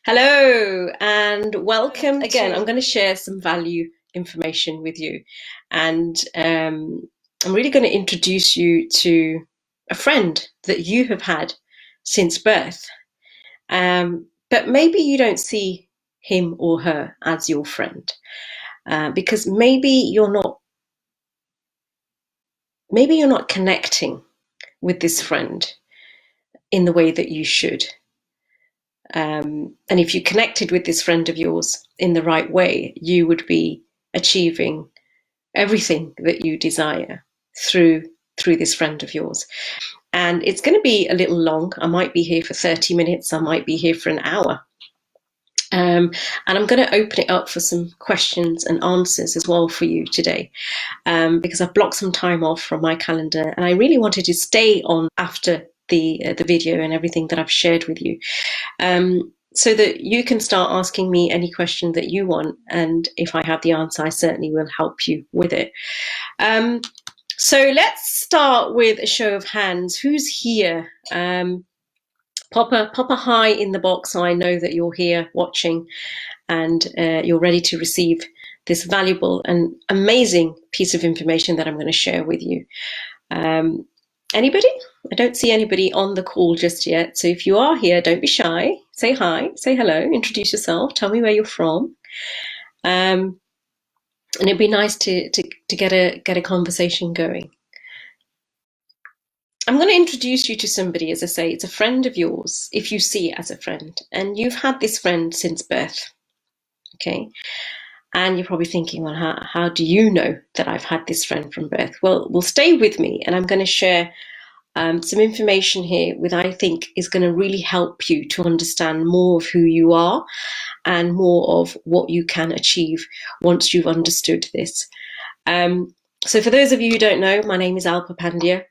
Hello and welcome. Again, I'm going to share some value information with you, and I'm really going to introduce you to a friend that you have had since birth. But maybe you don't see him or her as your friend because maybe you're not connecting with this friend in the way that you should. And if you connected with this friend of yours in the right way, you would be achieving everything that you desire through this friend of yours. And it's going to be a little long. I might be here for 30 minutes. I might be here for an hour. And I'm going to open it up for some questions and answers as well for you today, because I've blocked some time off from my calendar, and I really wanted to stay on after the video and everything that I've shared with you, so that you can start asking me any question that you want, and if I have the answer, I certainly will help you with it. So let's start with a show of hands. Who's here? Pop a hi in the box so I know that you're here watching and you're ready to receive this valuable and amazing piece of information that I'm going to share with you. Anybody? I don't see anybody on the call just yet. So if you are here, don't be shy. Say hi, say hello, introduce yourself, tell me where you're from. And it'd be nice to get a conversation going. I'm going to introduce you to somebody. As I say, it's a friend of yours, if you see it as a friend, and you've had this friend since birth, okay? And you're probably thinking, well, how do you know that I've had this friend from birth? Well, stay with me, and I'm going to share some information here which I think is going to really help you to understand more of who you are and more of what you can achieve once you've understood this. So for those of you who don't know, my name is Alpa Pandya.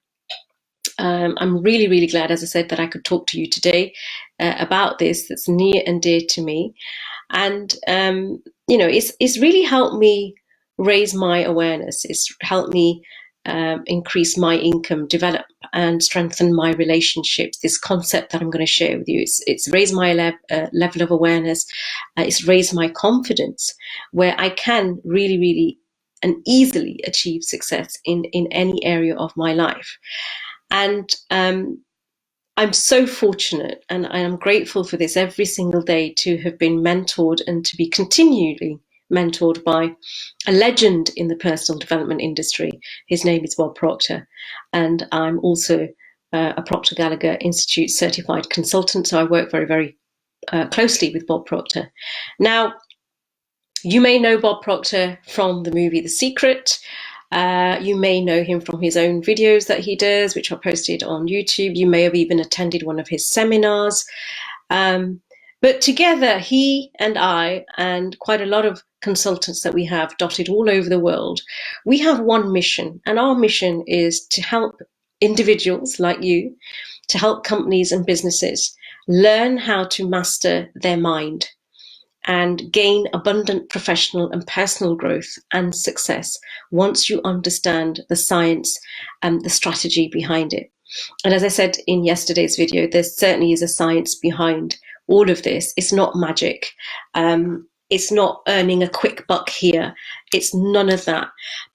I'm really, really glad, as I said, that I could talk to you today about this that's near and dear to me. And, you know, it's really helped me raise my awareness. It's helped me increase my income, develop and strengthen my relationships. This concept that I'm going to share with you, it's raised my level of awareness. It's raised my confidence, where I can really, really and easily achieve success in any area of my life. And I'm so fortunate, and I am grateful for this every single day, to have been mentored and to be continually mentored by a legend in the personal development industry. His name is Bob Proctor, and I'm also a Proctor Gallagher Institute certified consultant, so I work very, very closely with Bob Proctor. Now, you may know Bob Proctor from the movie The Secret. You may know him from his own videos that he does, which are posted on YouTube. You may have even attended one of his seminars. But together, he and I, and quite a lot of consultants that we have dotted all over the world, we have one mission. And our mission is to help individuals like you, to help companies and businesses learn how to master their mind and gain abundant professional and personal growth and success once you understand the science and the strategy behind it. And as I said in yesterday's video, there certainly is a science behind all of this. It's not magic. It's not earning a quick buck here. It's none of that.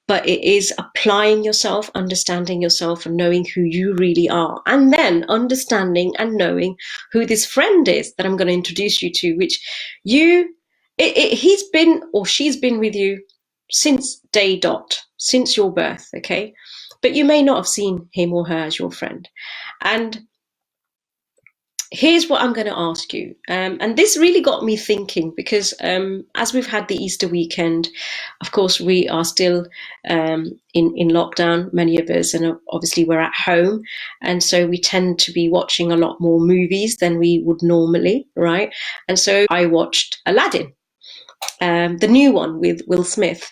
But it is applying yourself, understanding yourself, and knowing who you really are. And then understanding and knowing who this friend is that I'm going to introduce you to, which he's been or she's been with you since day dot, since your birth, okay? But you may not have seen him or her as your friend. And here's what I'm going to ask you. And this really got me thinking, because as we've had the Easter weekend, of course, we are still in lockdown, many of us, and obviously we're at home. And so we tend to be watching a lot more movies than we would normally, right? And so I watched Aladdin, the new one with Will Smith.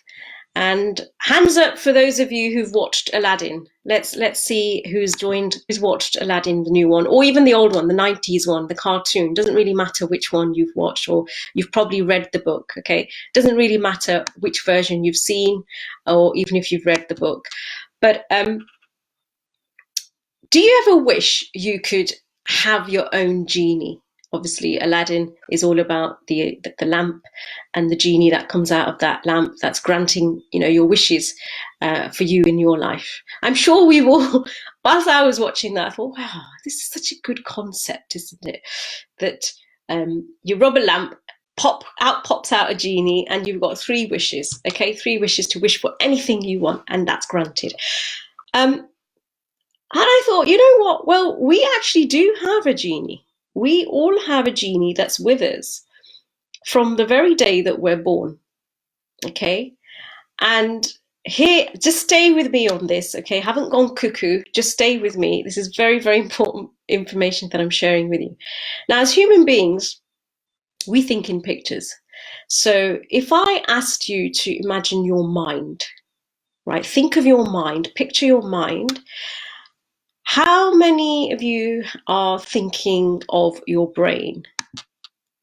And hands up for those of you who've watched Aladdin. Let's see who's watched Aladdin, the new one, or even the old one, the 90s one, the cartoon. Doesn't really matter which one you've watched, or you've probably read the book, okay? Doesn't really matter which version you've seen, or even if you've read the book. But do you ever wish you could have your own genie obviously Aladdin is all about the lamp and the genie that comes out of that lamp that's granting, your wishes for you in your life. I'm sure we've all, whilst I was watching that, I thought, wow, this is such a good concept, isn't it? That you rub a lamp, pops out a genie, and you've got 3 wishes, okay? 3 wishes to wish for anything you want, and that's granted. And I thought, you know what? Well, we actually do have a genie. We all have a genie that's with us from the very day that we're born, okay? And here, just stay with me on this, okay? Haven't gone cuckoo, just stay with me. This is very, very important information that I'm sharing with you. Now, as human beings, we think in pictures. So if I asked you to imagine your mind, right? Think of your mind, picture your mind. How many of you are thinking of your brain?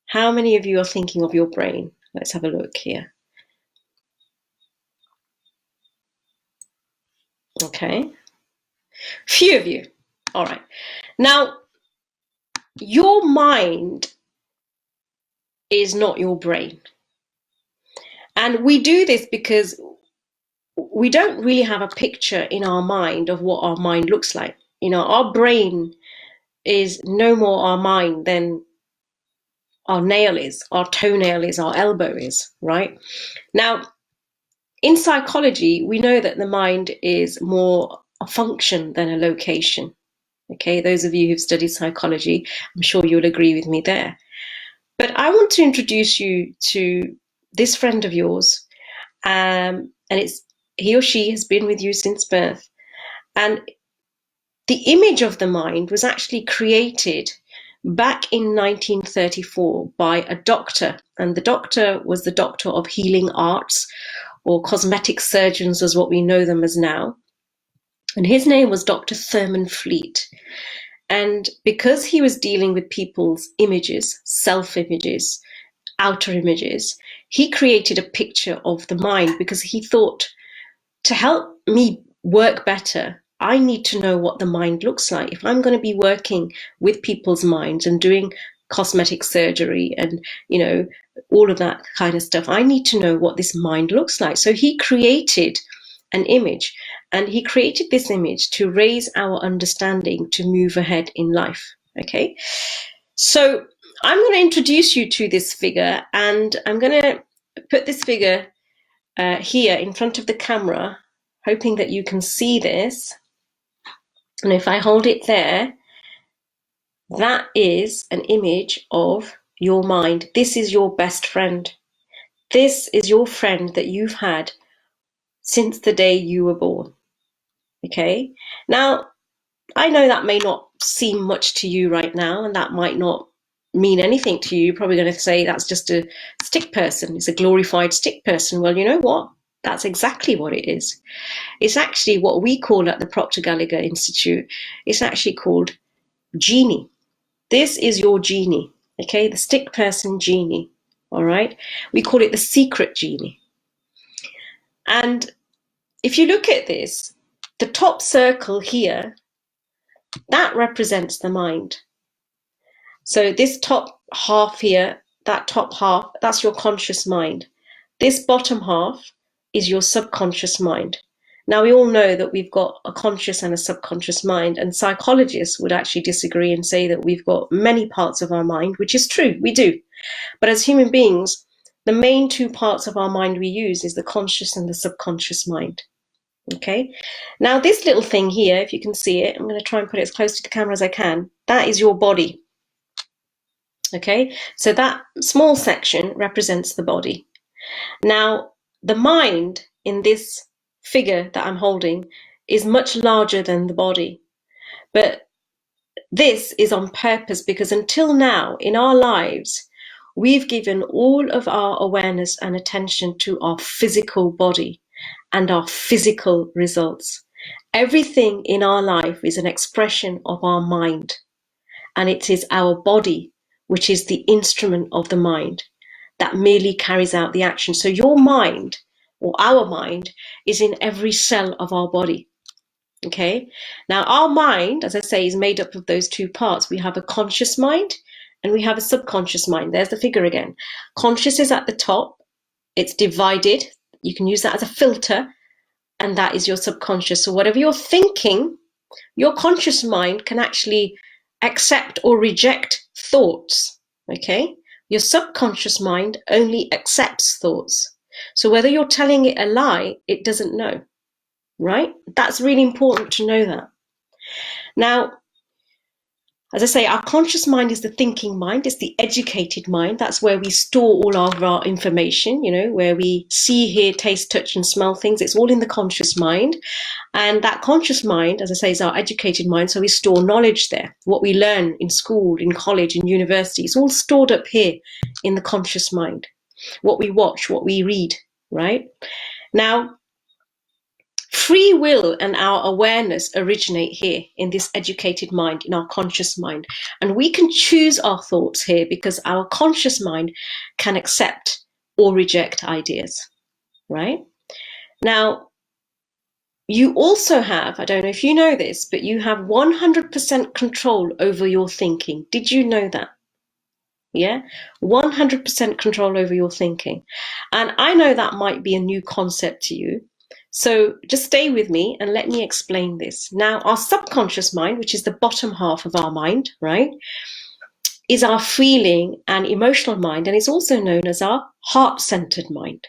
How many of you are thinking of your brain? Let's have a look here. Okay. Few of you. All right. Now, your mind is not your brain. And we do this because we don't really have a picture in our mind of what our mind looks like. Our brain is no more our mind than our nail is, our toenail is, our elbow is, right? Now, in psychology, we know that the mind is more a function than a location. Okay, those of you who've studied psychology, I'm sure you'll agree with me there. But I want to introduce you to this friend of yours, and he or she has been with you since birth. And the image of the mind was actually created back in 1934 by a doctor, and the doctor was the doctor of healing arts, or cosmetic surgeons as what we know them as now. And his name was Dr. Thurman Fleet. And because he was dealing with people's images, self-images, outer images, he created a picture of the mind, because he thought, to help me work better, I need to know what the mind looks like. If I'm going to be working with people's minds and doing cosmetic surgery and, all of that kind of stuff, I need to know what this mind looks like. So he created an image, and he created this image to raise our understanding to move ahead in life. Okay, so I'm going to introduce you to this figure, and I'm going to put this figure here in front of the camera, hoping that you can see this. And if I hold it there, that is an image of your mind. This is your best friend. This is your friend that you've had since the day you were born. Okay, now I know that may not seem much to you right now, and that might not mean anything to you. You're probably going to say that's just a stick person. It's a glorified stick person. Well, you know what? That's exactly what it is. It's actually what we call at the Proctor Gallagher Institute, it's actually called genie. This is your genie, okay? The stick person genie, all right? We call it the secret genie. And if you look at this, the top circle here, that represents the mind. So this top half here, that top half, that's your conscious mind. This bottom half is your subconscious mind. Now, we all know that we've got a conscious and a subconscious mind, and psychologists would actually disagree and say that we've got many parts of our mind, which is true, we do. But as human beings, the main 2 parts of our mind we use is the conscious and the subconscious mind. Okay, now this little thing here, if you can see it, I'm going to try and put it as close to the camera as I can. That is your body. Okay, so that small section represents the body. Now, the mind in this figure that I'm holding is much larger than the body. But this is on purpose, because until now in our lives, we've given all of our awareness and attention to our physical body and our physical results. Everything in our life is an expression of our mind, and it is our body which is the instrument of the mind that merely carries out the action. So your mind, or our mind, is in every cell of our body. Okay, now our mind, as I say, is made up of those 2 parts. We have a conscious mind and we have a subconscious mind. There's the figure again. Conscious is at the top. It's divided. You can use that as a filter, and that is your subconscious. So whatever you're thinking, your conscious mind can actually accept or reject thoughts, okay? Your subconscious mind only accepts thoughts. So whether you're telling it a lie, it doesn't know, right? That's really important to know that. Now, as I say, our conscious mind is the thinking mind. It's the educated mind. That's where we store all of our information, you know, where we see, hear, taste, touch, and smell things. It's all in the conscious mind. And that conscious mind, as I say, is our educated mind. So we store knowledge there. What we learn in school, in college, in university, it's all stored up here in the conscious mind. What we watch, what we read, right? Now, free will and our awareness originate here in this educated mind, in our conscious mind. And we can choose our thoughts here because our conscious mind can accept or reject ideas, right? Now, you also have, I don't know if you know this, but you have 100% control over your thinking. Did you know that? Yeah, 100% control over your thinking. And I know that might be a new concept to you. So just stay with me and let me explain this. Now, our subconscious mind, which is the bottom half of our mind, right, is our feeling and emotional mind, and it's also known as our heart-centered mind.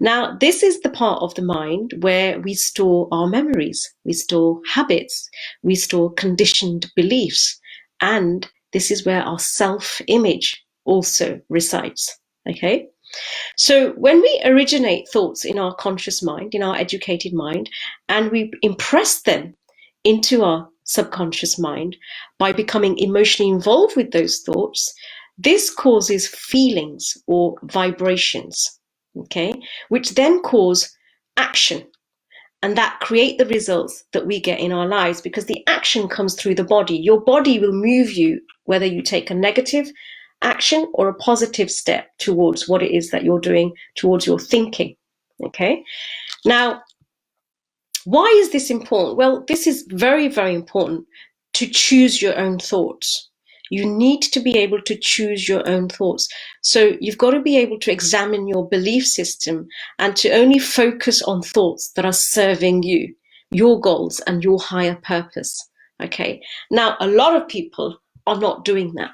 Now, this is the part of the mind where we store our memories, we store habits, we store conditioned beliefs, and this is where our self-image also resides, okay? So when we originate thoughts in our conscious mind, in our educated mind, and we impress them into our subconscious mind by becoming emotionally involved with those thoughts, this causes feelings or vibrations, okay, which then cause action. And that create the results that we get in our lives, because the action comes through the body. Your body will move you, whether you take a negative action or a positive step towards what it is that you're doing, towards your thinking, okay? Now, why is this important? Well, this is very, very important to choose your own thoughts. You need to be able to choose your own thoughts. So you've got to be able to examine your belief system and to only focus on thoughts that are serving you, your goals and your higher purpose, okay? Now, a lot of people are not doing that.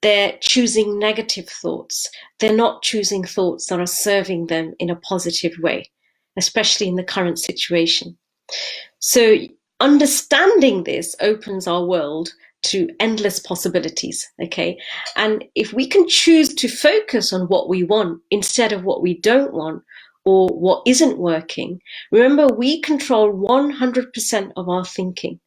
They're choosing negative thoughts. They're not choosing thoughts that are serving them in a positive way, especially in the current situation. So understanding this opens our world to endless possibilities, okay? And if we can choose to focus on what we want instead of what we don't want or what isn't working, remember, we control 100% of our thinking.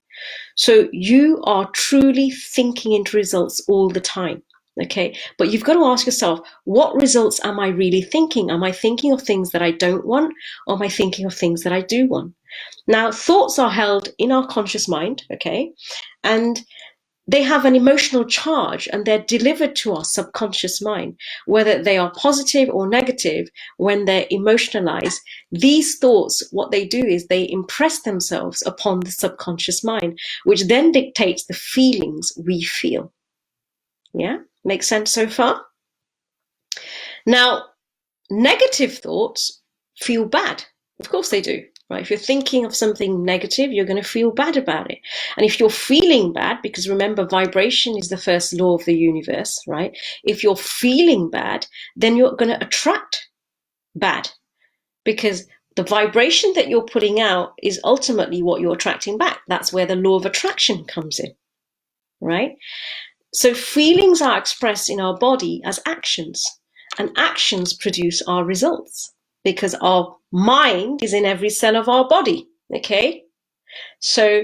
So you are truly thinking into results all the time, okay? But you've got to ask yourself, what results am I really thinking? Am I thinking of things that I don't want, or am I thinking of things that I do want? Now, thoughts are held in our conscious mind, okay? And they have an emotional charge and they're delivered to our subconscious mind, whether they are positive or negative. When they're emotionalized, these thoughts, what they do is they impress themselves upon the subconscious mind, which then dictates the feelings we feel. Yeah, makes sense so far? Now, negative thoughts feel bad. Of course they do. Right? If you're thinking of something negative, you're going to feel bad about it. And if you're feeling bad, because remember, vibration is the first law of the universe, right? If you're feeling bad, then you're going to attract bad, because the vibration that you're putting out is ultimately what you're attracting back. That's where the law of attraction comes in, right? So feelings are expressed in our body as actions, and actions produce our results, because our mind is in every cell of our body, okay? So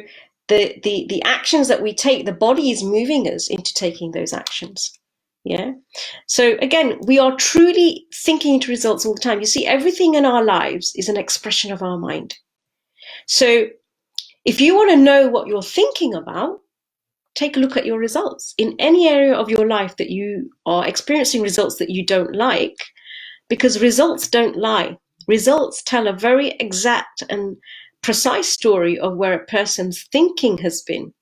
the actions that we take, the body is moving us into taking those actions, yeah? So again, we are truly thinking into results all the time. You see, everything in our lives is an expression of our mind. So if you want to know what you're thinking about, take a look at your results. In any area of your life that you are experiencing results that you don't like, because results don't lie. Results tell a very exact and precise story of where a person's thinking has been.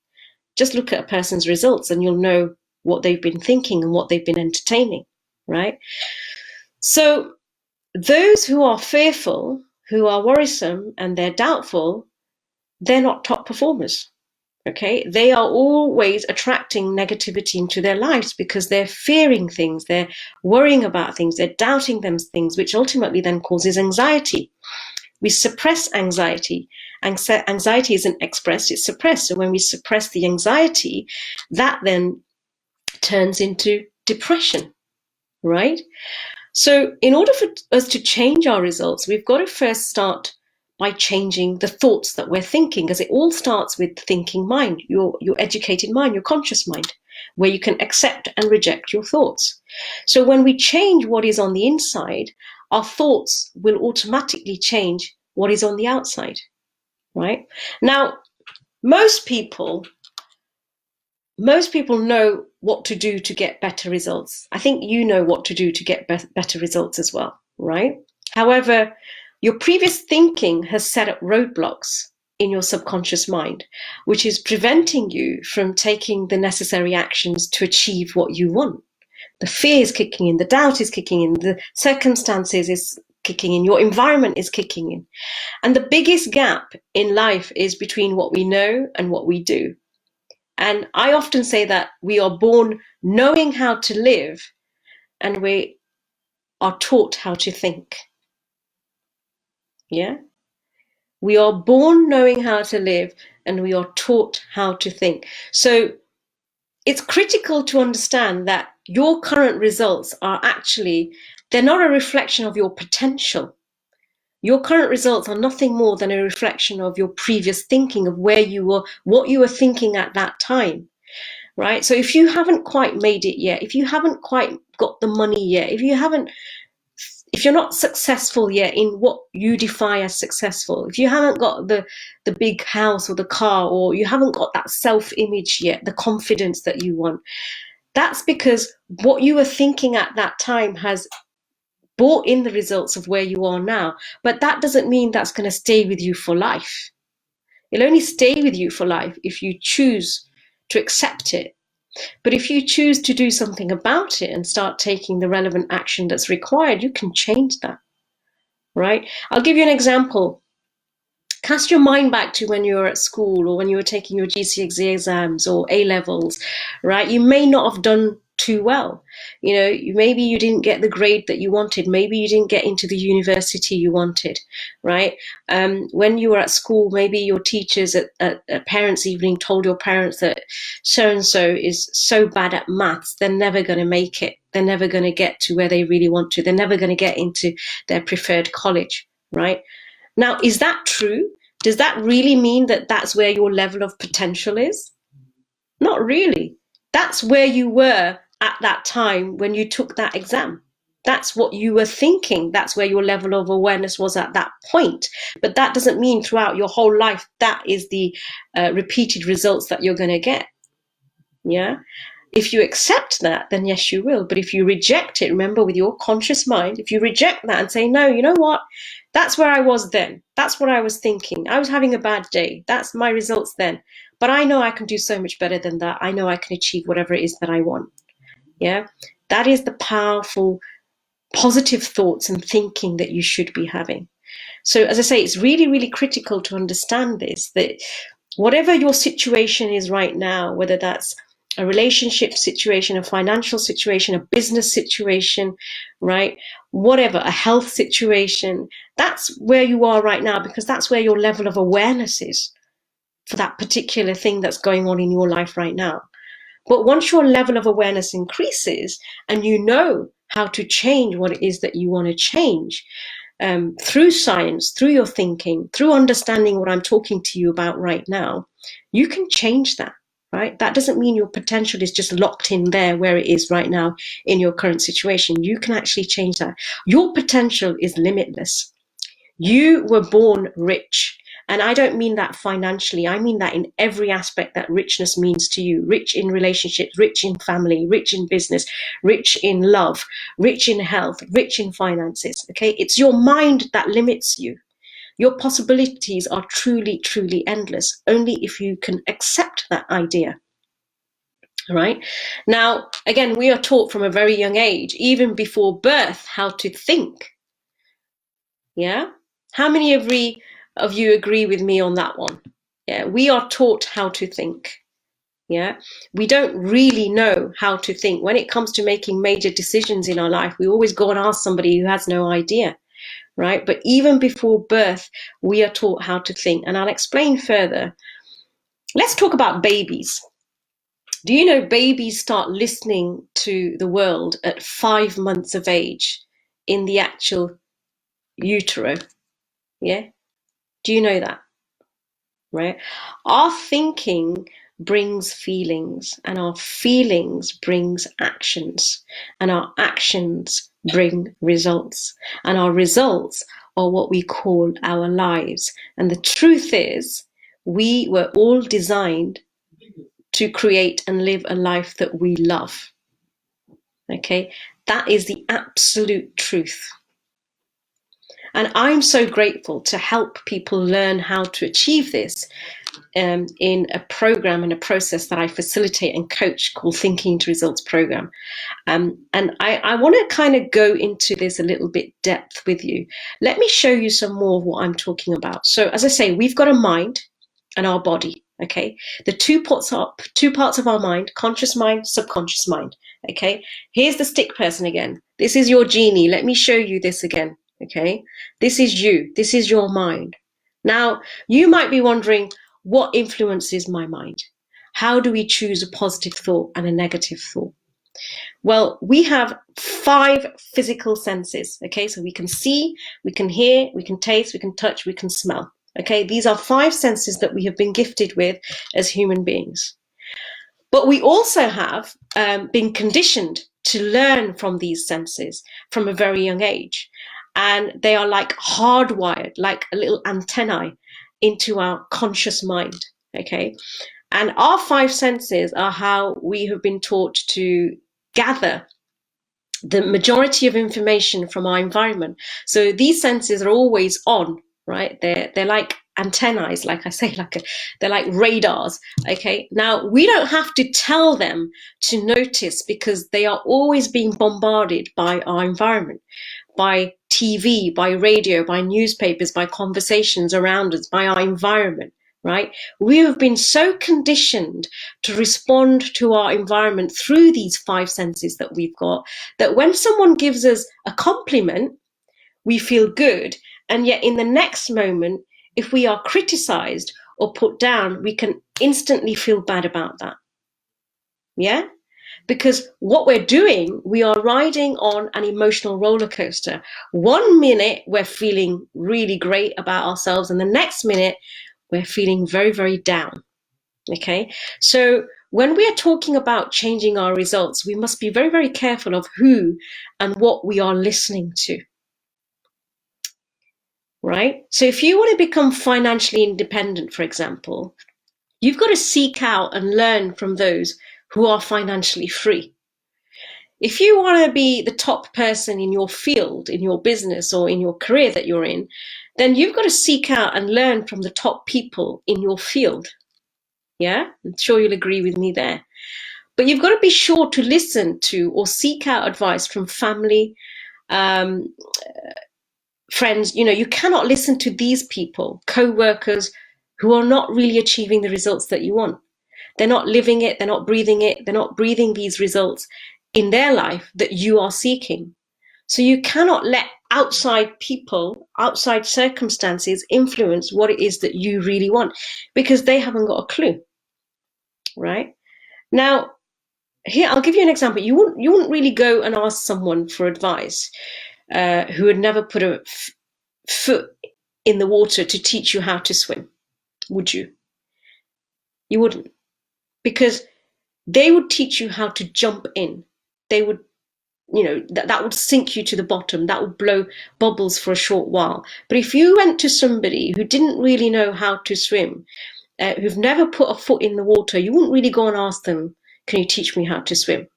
Just look at a person's results and you'll know what they've been thinking and what they've been entertaining, right? So those who are fearful, who are worrisome, and they're doubtful, they're not top performers. Okay, they are always attracting negativity into their lives because they're fearing things, they're worrying about things, they're doubting them things, which ultimately then causes anxiety. We suppress anxiety. Anxiety isn't expressed, it's suppressed. So when we suppress the anxiety, that then turns into depression, right? So in order for us to change our results, we've got to first start by changing the thoughts that we're thinking, because it all starts with thinking mind, your educated mind, your conscious mind, where you can accept and reject your thoughts. So when we change what is on the inside, our thoughts will automatically change what is on the outside, right? Now, most people know what to do to get better results. I think you know what to do to get better results as well, right? However, your previous thinking has set up roadblocks in your subconscious mind, which is preventing you from taking the necessary actions to achieve what you want. The fear is kicking in, the doubt is kicking in, the circumstances is kicking in, your environment is kicking in. And the biggest gap in life is between what we know and what we do. And I often say that we are born knowing how to live and we are taught how to think. Yeah? We are born knowing how to live and we are taught how to think. So it's critical to understand that your current results are actually, they're not a reflection of your potential. Your current results are nothing more than a reflection of your previous thinking, of where you were, what you were thinking at that time. Right? So if you haven't quite made it yet, if you haven't quite got the money yet, if you're not successful yet in what you define as successful, if you haven't got the big house or the car, or you haven't got that self-image yet, the confidence that you want, that's because what you were thinking at that time has brought in the results of where you are now. But that doesn't mean that's going to stay with you for life. It'll only stay with you for life if you choose to accept it. But if you choose to do something about it and start taking the relevant action that's required, you can change that, right? I'll give you an example. Cast your mind back to when you were at school, or when you were taking your GCSE exams or A-levels, right? You may not have done too well. You know, maybe you didn't get the grade that you wanted. Maybe you didn't get into the university you wanted, right? When you were at school, maybe your teachers at parents' evening told your parents that so-and-so is so bad at maths, they're never going to make it. They're never going to get to where they really want to. They're never going to get into their preferred college, right? Now, is that true? Does that really mean that that's where your level of potential is? Not really. That's where you were at that time when you took that exam. That's what you were thinking. That's where your level of awareness was at that point. But that doesn't mean throughout your whole life that is the repeated results that you're going to get. Yeah. If you accept that, then yes, you will. But if you reject it, remember, with your conscious mind, if you reject that and say, no, you know what? That's where I was then. That's what I was thinking. I was having a bad day. That's my results then. But I know I can do so much better than that. I know I can achieve whatever it is that I want. Yeah. That is the powerful, positive thoughts and thinking that you should be having. So as I say, it's really, really critical to understand this, that whatever your situation is right now, whether that's a relationship situation, a financial situation, a business situation, right? Whatever, a health situation, that's where you are right now, because that's where your level of awareness is for that particular thing that's going on in your life right now. But once your level of awareness increases and you know how to change what it is that you want to change, through science, through your thinking, through understanding what I'm talking to you about right now, you can change that. Right? That doesn't mean your potential is just locked in there where it is right now in your current situation. You can actually change that. Your potential is limitless. You were born rich. And I don't mean that financially. I mean that in every aspect that richness means to you. Rich in relationships, rich in family, rich in business, rich in love, rich in health, rich in finances. Okay? It's your mind that limits you. Your possibilities are truly, truly endless, only if you can accept that idea. right? Now, again, we are taught from a very young age, even before birth, how to think. Yeah? How many of you agree with me on that one? Yeah, we are taught how to think. Yeah, we don't really know how to think. When it comes to making major decisions in our life, we always go and ask somebody who has no idea, right? But even before birth, we are taught how to think. And I'll explain further. Let's talk about babies. Do you know babies start listening to the world at 5 months of age in the actual utero? Yeah? Do you know that? Right? Our thinking brings feelings, and our feelings brings actions, and our actions bring results, and our results are what we call our lives. And the truth is, we were all designed to create and live a life that we love. Okay, that is the absolute truth. And I'm so grateful to help people learn how to achieve this in a program and a process that I facilitate and coach called Thinking to Results program. And I want to kind of go into this a little bit depth with you. Let me show you some more of what I'm talking about. So as I say, we've got a mind and our body. Okay, the two parts of our mind: conscious mind, subconscious mind. Okay, here's the stick person again. This is your genie. Let me show you this again. Okay, this is you. This is your mind. Now, you might be wondering, what influences my mind? How do we choose a positive thought and a negative thought? Well, we have 5 physical senses. Okay, so we can see, we can hear, we can taste, we can touch, we can smell. Okay, these are 5 senses that we have been gifted with as human beings. But we also have been conditioned to learn from these senses from a very young age. And they are like hardwired, like a little antennae into our conscious mind. Okay, and our 5 senses are how we have been taught to gather the majority of information from our environment. So these senses are always on, right? They're like antennae, like I say, they're like radars. Okay, now we don't have to tell them to notice, because they are always being bombarded by our environment, by TV, by radio, by newspapers, by conversations around us, by our environment. Right? We have been so conditioned to respond to our environment through these 5 senses that we've got, that when someone gives us a compliment, we feel good. And yet in the next moment, if we are criticized or put down, we can instantly feel bad about that. Yeah? Because what we're doing, we are riding on an emotional roller coaster. 1 minute, we're feeling really great about ourselves, and the next minute, we're feeling very, very down. Okay, so when we are talking about changing our results, we must be very, very careful of who and what we are listening to. Right? So if you want to become financially independent, for example, you've got to seek out and learn from those who are financially free. If you want to be the top person in your field, in your business, or in your career that you're in, then you've got to seek out and learn from the top people in your field. Yeah, I'm sure you'll agree with me there. But you've got to be sure to listen to or seek out advice from family, friends. You know, you cannot listen to these people, co-workers, who are not really achieving the results that you want. They're not living it, they're not breathing it, they're not breathing these results in their life that you are seeking. So you cannot let outside people, outside circumstances influence what it is that you really want, because they haven't got a clue, right? Now, here, I'll give you an example. You wouldn't really go and ask someone for advice who had never put a foot in the water to teach you how to swim, would you? You wouldn't, because they would teach you how to jump in. They would, you know, that would sink you to the bottom. That would blow bubbles for a short while. But if you went to somebody who didn't really know how to swim, who've never put a foot in the water, you wouldn't really go and ask them, can you teach me how to swim?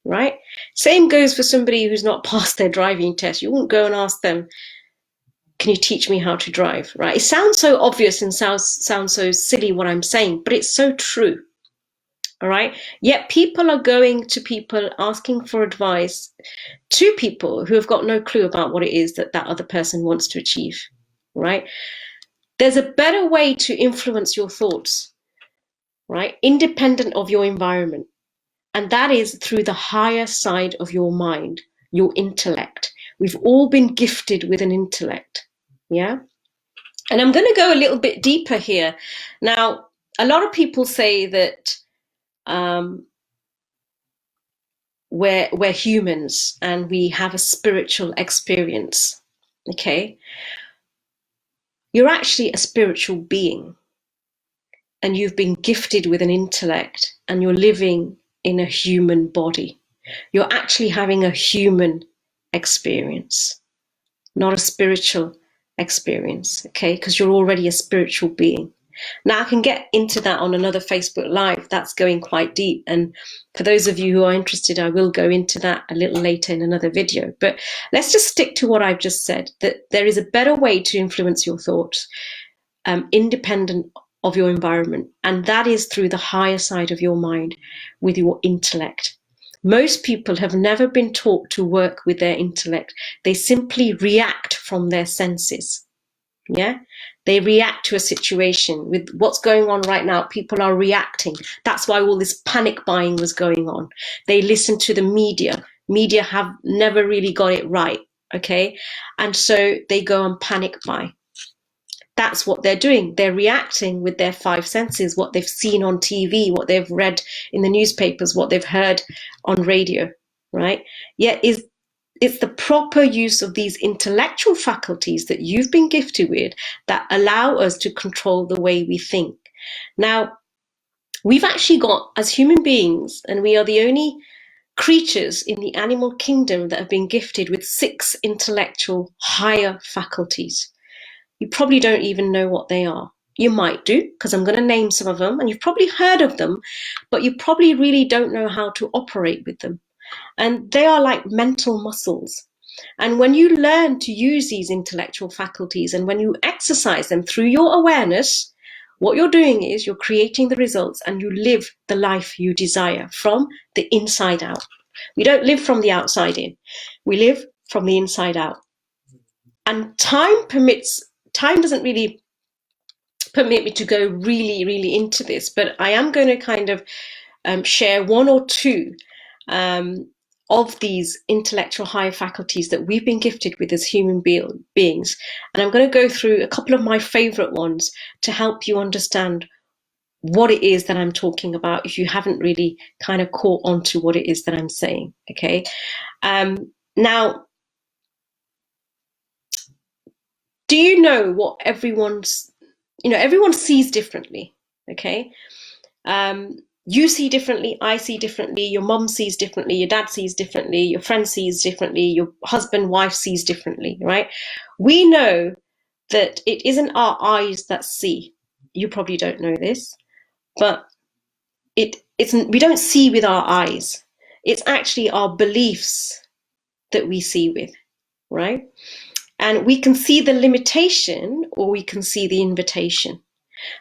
Right? Same goes for somebody who's not passed their driving test. You wouldn't go and ask them, can you teach me how to drive? Right? It sounds so obvious and sounds so silly what I'm saying, but it's so true. All right. Yet people are going to people asking for advice to people who have got no clue about what it is that that other person wants to achieve. Right. There's a better way to influence your thoughts, right? Independent of your environment. And that is through the higher side of your mind, your intellect. We've all been gifted with an intellect. Yeah. And I'm going to go a little bit deeper here. Now, a lot of people say that we're humans and we have a spiritual experience. Okay. You're actually a spiritual being and you've been gifted with an intellect and you're living in a human body. You're actually having a human experience, not a spiritual experience, okay? Because you're already a spiritual being. Now, I can get into that on another Facebook Live. That's going quite deep. And for those of you who are interested, I will go into that a little later in another video. But let's just stick to what I've just said, that there is a better way to influence your thoughts, independent of your environment. And that is through the higher side of your mind with your intellect. Most people have never been taught to work with their intellect. They simply react from their senses. Yeah, they react to a situation. With what's going on right now, people are reacting. That's why all this panic buying was going on. They listen to the media. Media have never really got it right, okay? And so they go and panic buy. That's what they're doing. They're reacting with their five senses, what they've seen on TV, what they've read in the newspapers, what they've heard on radio, right? Yet it's the proper use of these intellectual faculties that you've been gifted with that allow us to control the way we think. Now, we've actually got, as human beings, and we are the only creatures in the animal kingdom that have been gifted with 6 intellectual higher faculties. You probably don't even know what they are. You might do, because I'm going to name some of them, and you've probably heard of them, but you probably really don't know how to operate with them. And they are like mental muscles. And when you learn to use these intellectual faculties and when you exercise them through your awareness, what you're doing is you're creating the results and you live the life you desire from the inside out. We don't live from the outside in. We live from the inside out. And time doesn't really permit me to go really into this, but I am going to kind of share one or two of these intellectual higher faculties that we've been gifted with as human beings. And I'm going to go through a couple of my favorite ones to help you understand what it is that I'm talking about if you haven't really kind of caught on to what it is that I'm saying, okay? Now, do you know what everyone sees differently, okay? You see differently, I see differently, your mum sees differently, your dad sees differently, your friend sees differently, your husband, wife sees differently, right? We know that it isn't our eyes that see. You probably don't know this, but we don't see with our eyes. It's actually our beliefs that we see with, right? And we can see the limitation or we can see the invitation.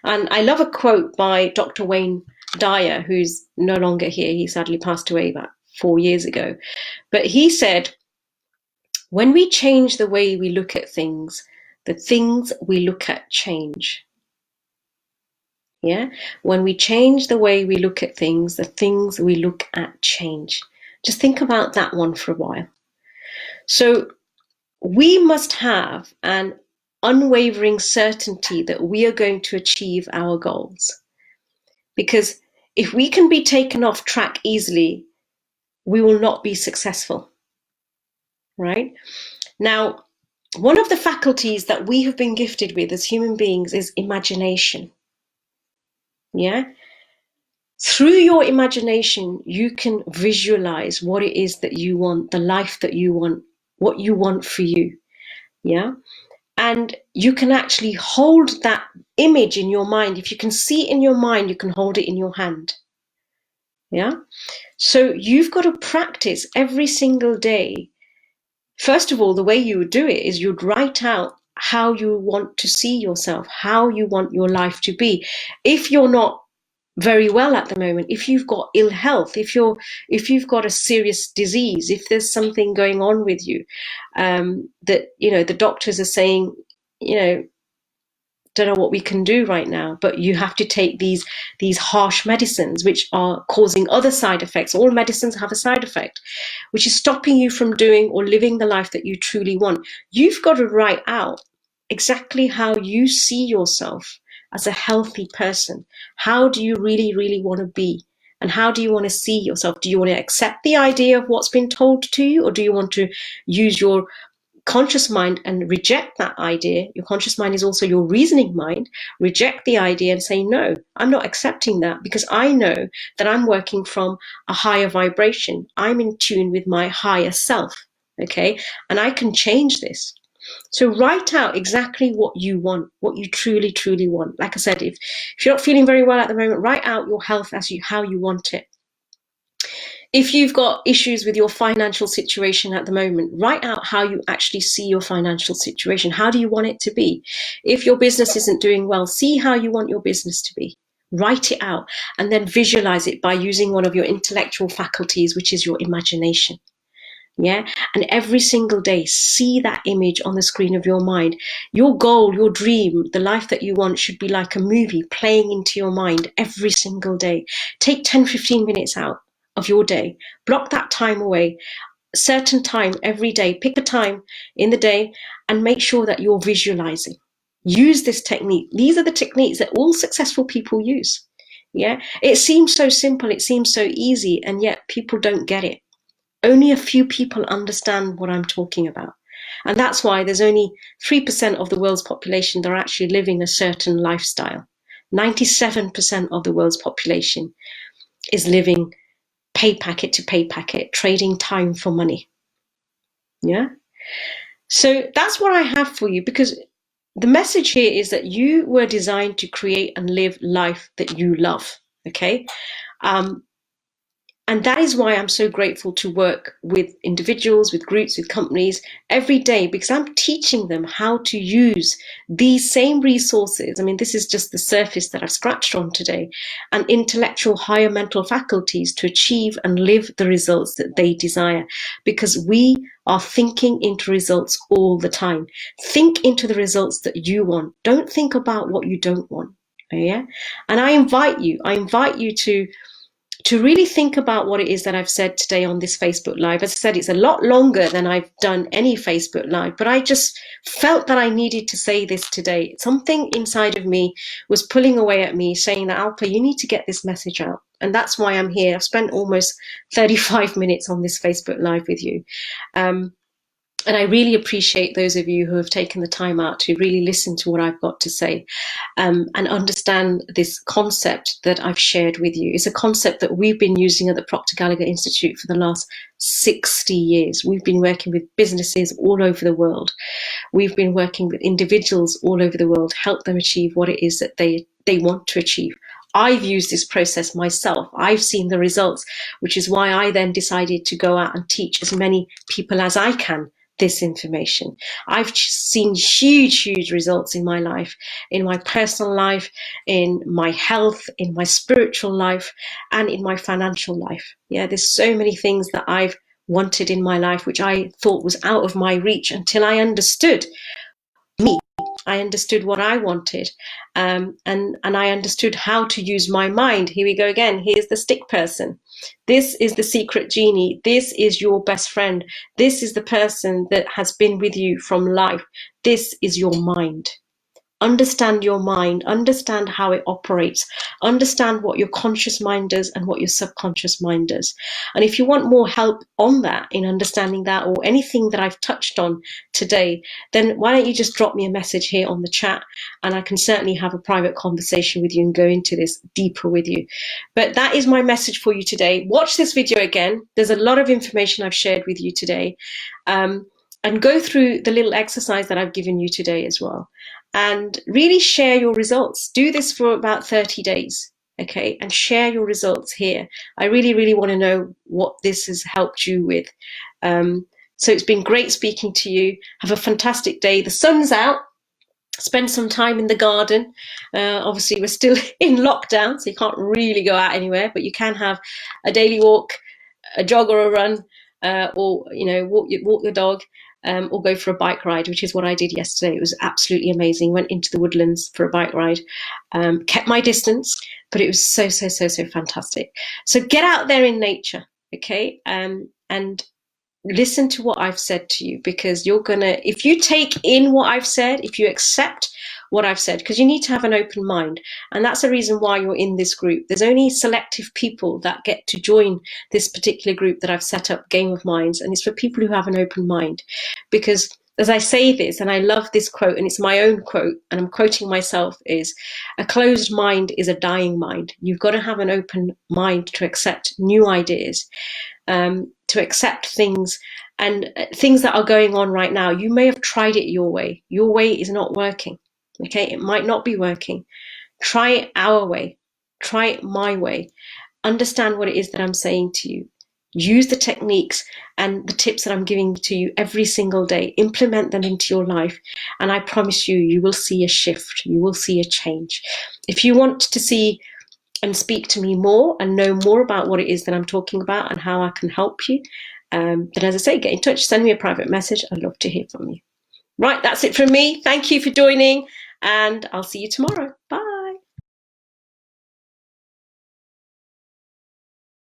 And I love a quote by Dr. Wayne Dyer, who's no longer here. He sadly passed away about 4 years ago. But he said, when we change the way we look at things, the things we look at change. Yeah? When we change the way we look at things, the things we look at change. Just think about that one for a while. So we must have an unwavering certainty that we are going to achieve our goals. Because if we can be taken off track easily, we will not be successful, right? Now, one of the faculties that we have been gifted with as human beings is imagination, yeah? Through your imagination, you can visualize what it is that you want, the life that you want, what you want for you, yeah? And you can actually hold that image in your mind. If you can see it in your mind, you can hold it in your hand. Yeah. So you've got to practice every single day. First of all, the way you would do it is you'd write out how you want to see yourself, how you want your life to be. If you're not very well at the moment. If you've got ill health, if you've got a serious disease, if there's something going on with you, that, you know, the doctors are saying, you know, don't know what we can do right now, but you have to take these harsh medicines which are causing other side effects. All medicines have a side effect, which is stopping you from doing or living the life that you truly want. You've got to write out exactly how you see yourself as a healthy person. How do you really, really want to be? And how do you want to see yourself? Do you want to accept the idea of what's been told to you, or do you want to use your conscious mind and reject that idea? Your conscious mind is also your reasoning mind. Reject the idea and say, no, I'm not accepting that, because I know that I'm working from a higher vibration. I'm in tune with my higher self, okay? And I can change this. So write out exactly what you want, what you truly, truly want. Like I said, if you're not feeling very well at the moment, write out your health as how you want it. If you've got issues with your financial situation at the moment, write out how you actually see your financial situation. How do you want it to be? If your business isn't doing well, see how you want your business to be. Write it out and then visualize it by using one of your intellectual faculties, which is your imagination. Yeah. And every single day, see that image on the screen of your mind. Your goal, your dream, the life that you want should be like a movie playing into your mind every single day. Take 10-15 minutes out of your day, block that time away, a certain time every day, pick a time in the day and make sure that you're visualizing. Use this technique. These are the techniques that all successful people use. Yeah, it seems so simple, it seems so easy, and yet people don't get it. Only a few people understand what I'm talking about. And that's why there's only 3% of the world's population that are actually living a certain lifestyle. 97% of the world's population is living pay packet to pay packet, trading time for money. Yeah. So that's what I have for you, because the message here is that you were designed to create and live life that you love. Okay. And that is why I'm so grateful to work with individuals, with groups, with companies every day, because I'm teaching them how to use these same resources. I mean, this is just the surface that I've scratched on today, and intellectual higher mental faculties to achieve and live the results that they desire, because we are thinking into results all the time. Think into the results that you want. Don't think about what you don't want. Yeah. And I invite you to really think about what it is that I've said today on this Facebook Live. As I said, it's a lot longer than I've done any Facebook Live, but I just felt that I needed to say this today. Something inside of me was pulling away at me, saying that, Alpa, you need to get this message out. And that's why I'm here. I've spent almost 35 minutes on this Facebook Live with you. And I really appreciate those of you who have taken the time out to really listen to what I've got to say, and understand this concept that I've shared with you. It's a concept that we've been using at the Proctor Gallagher Institute for the last 60 years. We've been working with businesses all over the world. We've been working with individuals all over the world, help them achieve what it is that they want to achieve. I've used this process myself. I've seen the results, which is why I then decided to go out and teach as many people as I can this information. I've seen huge results in my life, in my personal life, in my health, in my spiritual life, and in my financial life. Yeah, there's so many things that I've wanted in my life, which I thought was out of my reach until I understood me. I understood what I wanted, and I understood how to use my mind. Here we go again. Here's the stick person. This is the secret genie. This is your best friend. This is the person that has been with you from life. This is your mind. Understand your mind, understand how it operates, understand what your conscious mind does and what your subconscious mind does. And if you want more help on that, in understanding that, or anything that I've touched on today, then why don't you just drop me a message here on the chat, and I can certainly have a private conversation with you and go into this deeper with you. But that is my message for you today. Watch this video again. There's a lot of information I've shared with you today. And go through the little exercise that I've given you today as well. And really share your results. Do this for about 30 days, okay? And share your results here. I really want to know what this has helped you with. So it's been great speaking to you. Have a fantastic day. The sun's out. Spend some time in the garden. Obviously, we're still in lockdown, so you can't really go out anywhere, but you can have a daily walk, a jog or a run, or walk the dog, or go for a bike ride, which is what I did yesterday. It was absolutely amazing. Went into the woodlands for a bike ride, kept my distance, but it was so fantastic. So get out there in nature, okay, and listen to what I've said to you, because if you take in what I've said, if you accept what I've said, because you need to have an open mind. And that's the reason why you're in this group. There's only selective people that get to join this particular group that I've set up, Game of Minds. And it's for people who have an open mind. Because as I say this, and I love this quote, and it's my own quote, and I'm quoting myself, is a closed mind is a dying mind. You've got to have an open mind to accept new ideas, to accept things and things that are going on right now. You may have tried it your way. Your way is not working. Okay, it might not be working. Try it our way. Try it my way. Understand what it is that I'm saying to you. Use the techniques and the tips that I'm giving to you every single day. Implement them into your life. And I promise you, you will see a shift. You will see a change. If you want to see and speak to me more and know more about what it is that I'm talking about and how I can help you, then as I say, get in touch, send me a private message. I'd love to hear from you. Right, that's it from me. Thank you for joining, and I'll see you tomorrow. Bye.